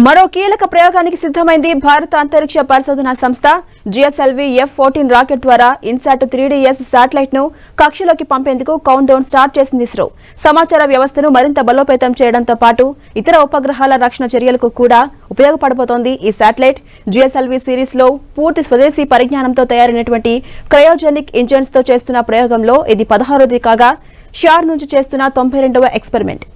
మరో కీలక ప్రయోగానికి సిద్ధమైంది భారత అంతరిక్ష పరిశోధనా సంస్థ జిఎస్ఎల్వి F-14 రాకెట్ ద్వారా ఇన్సాట్ 3DS శాటిలైట్ ను కక్షలోకి పంపేందుకు కౌంట్ డౌన్ స్టార్ట్ చేసింది ఇస్రో. సమాచార వ్యవస్థను మరింత బలోపేతం చేయడంతో పాటు ఇతర ఉపగ్రహాల రక్షణ చర్యలకు కూడా ఉపయోగపడబోతోంది ఈ శాటిలైట్. జిఎస్ఎల్వి సిరీస్ లో పూర్తి స్వదేశీ పరిజ్ఞానంతో తయారైనటువంటి క్రయోజెనిక్ ఇంజన్స్ తో చేస్తున్న ప్రయోగంలో ఇది 16ది కాగా షార్ నుంచి చేస్తున్న 92వ ఎక్స్పెరిమెంట్.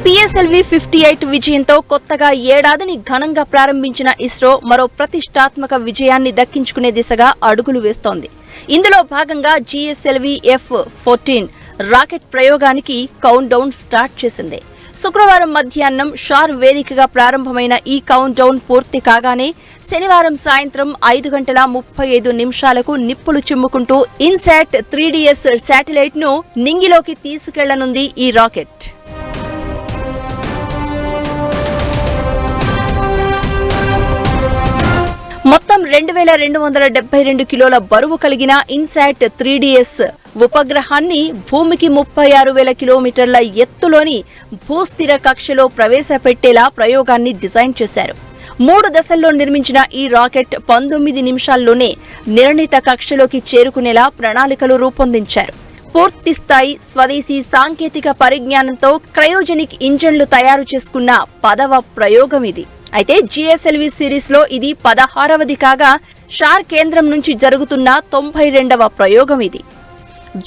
PSLV-58 విజయంతో కొత్తగా ఏడాదిని ఘనంగా ప్రారంభించిన ఇస్రో మరో ప్రతిష్టాత్మక విజయాన్ని దక్కించుకునే దిశగా అడుగులు వేస్తోంది. ఇందులో భాగంగా GSLV F-14 రాకెట్ ప్రయోగానికి కౌంట్ డౌన్ స్టార్ట్ చేసింది. శుక్రవారం మధ్యాహ్నం షార్ వేదికగా ప్రారంభమైన ఈ కౌంట్ డౌన్ పూర్తి కాగానే శనివారం సాయంత్రం 5:35 నిప్పులు చిమ్ముకుంటూ ఇన్సాట్ 3DS శాటిలైట్ ను నింగిలోకి తీసుకెళ్లనుంది ఈ రాకెట్. మొత్తం 2272 కిలోల బరువు కలిగిన ఇన్సాట్ 3DS ఉపగ్రహాన్ని భూమికి 36,000 కిలోమీటర్ల ఎత్తులోని భూస్థిర కక్షలో ప్రవేశపెట్టేలా ప్రయోగాన్ని డిజైన్ చేశారు. 3 దశల్లో నిర్మించిన ఈ రాకెట్ 19 నిమిషాల్లోనే నిర్ణీత కక్షలోకి చేరుకునేలా ప్రణాళికలు రూపొందించారు. పూర్తిస్థాయి స్వదేశీ సాంకేతిక పరిజ్ఞానంతో క్రయోజెనిక్ ఇంజన్లు తయారు చేసుకున్న 10వ ప్రయోగం ఇది. అయితే GSLV సిరీస్ లో ఇది 16వది కాగా షార్ కేంద్రం నుంచి జరుగుతున్న 92వ ప్రయోగం ఇది.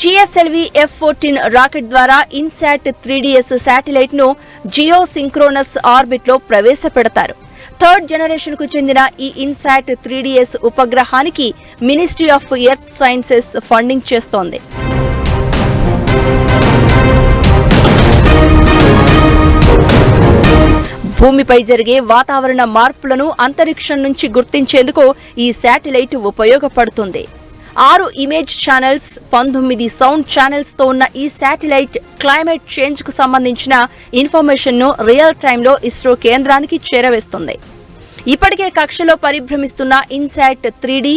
GSLV F-14 రాకెట్ ద్వారా ఇన్సాట్ 3DS శాటిలైట్ ను జియో సింక్రోనస్ ఆర్బిట్ లో ప్రవేశపెడతారు. 3rd జనరేషన్ కు చెందిన ఈ ఇన్సాట్ 3DS ఉపగ్రహానికి ministry of earth sciences funding చేస్తోంది. భూమిపై జరిగే వాతావరణ మార్పులను అంతరిక్షం నుంచి గుర్తించేందుకు ఈ శాటిలైట్ ఉపయోగపడుతుంది. 6 ఇమేజ్ ఛానల్స్, 19 సౌండ్ ఛానల్స్ తో ఉన్న ఈ శాటిలైట్ క్లైమేట్ చేంజ్ కు సంబంధించిన ఇన్ఫర్మేషన్ ను రియల్ టైంలో ఇస్రో కేంద్రానికి చేరవేస్తుంది. ఇప్పటికే కక్షలో పరిభ్రమిస్తున్న ఇన్సాట్ 3D,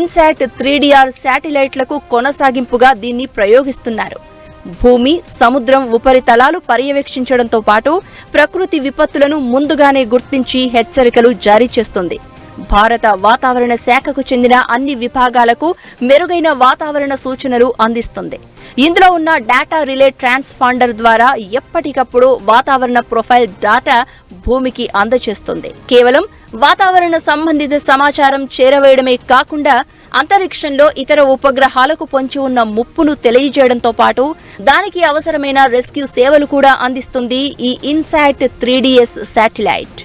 ఇన్సాట్ 3DR శాటిలైట్లకు కొనసాగింపుగా దీన్ని ప్రయోగిస్తున్నారు. భూమి, సముద్రం ఉపరితలాలు పర్యవేక్షించడంతో పాటు ప్రకృతి విపత్తులను ముందుగానే గుర్తించి హెచ్చరికలు జారీ చేస్తుంది. భారత వాతావరణ శాఖకు చెందిన అన్ని విభాగాలకు మెరుగైన వాతావరణ సూచనలు అందిస్తుంది. ఇందులో ఉన్న డేటా రిలే ట్రాన్స్పాండర్ ద్వారా ఎప్పటికప్పుడు వాతావరణ ప్రొఫైల్ డేటా భూమికి అందజేస్తుంది. కేవలం వాతావరణ సంబంధిత సమాచారం చేరవేయడమే కాకుండా అంతరిక్షంలో ఇతర ఉపగ్రహాలకు పొంచి ఉన్న ముప్పును తెలియజేయడంతో పాటు దానికి అవసరమైన రెస్క్యూ సేవలు కూడా అందిస్తుంది ఈ ఇన్సాట్ 3DS శాటిలైట్.